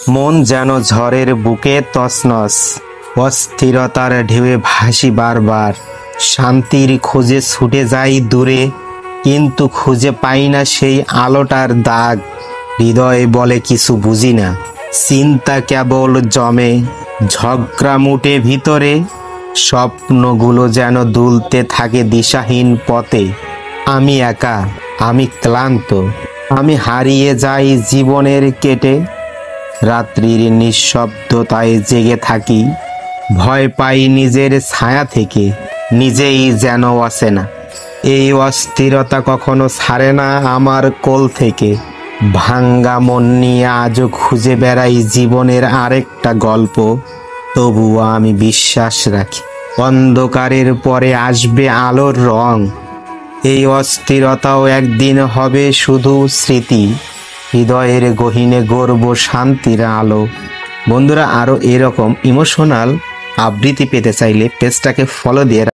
মন যেন ঝড়ের বুকে তছনছ, অস্থিরতার ঢেউয়ে ভাসি বারবার। শান্তির খোঁজে ছুটে যাই দূরে, কিন্তু খুঁজে পাই না সেই আলোটার দাগ। হৃদয় বলে কিছু বুঝি না, চিন্তা কেবল জমে, ঝগড়া মুটে ভিতরে। স্বপ্নগুলো যেন দুলতে থাকে দিশাহীন পথে। আমি একা, আমি ক্লান্ত, আমি হারিয়ে যাই জীবনের কেটে। রাত্রির নিঃশব্দতায় জেগে থাকি, ভয় পাই নিজের ছায়া থেকে, নিজেই যেন অচেনা। এই অস্থিরতা কখনো ছাড়ে না আমার কোল থেকে। ভাঙ্গা মন নিয়ে আজও খুঁজে বেড়াই জীবনের আরেকটা গল্প। তবুও আমি বিশ্বাস রাখি, অন্ধকারের পরে আসবে আলোর রং। এই অস্থিরতাও একদিন হবে শুধু স্মৃতি, হৃদয়ের গহীনে গর্ব শান্তির আলো। বন্ধুরা, আরও এরকম ইমোশনাল আবৃত্তি পেতে চাইলে পেজটাকে ফলো দিয়ে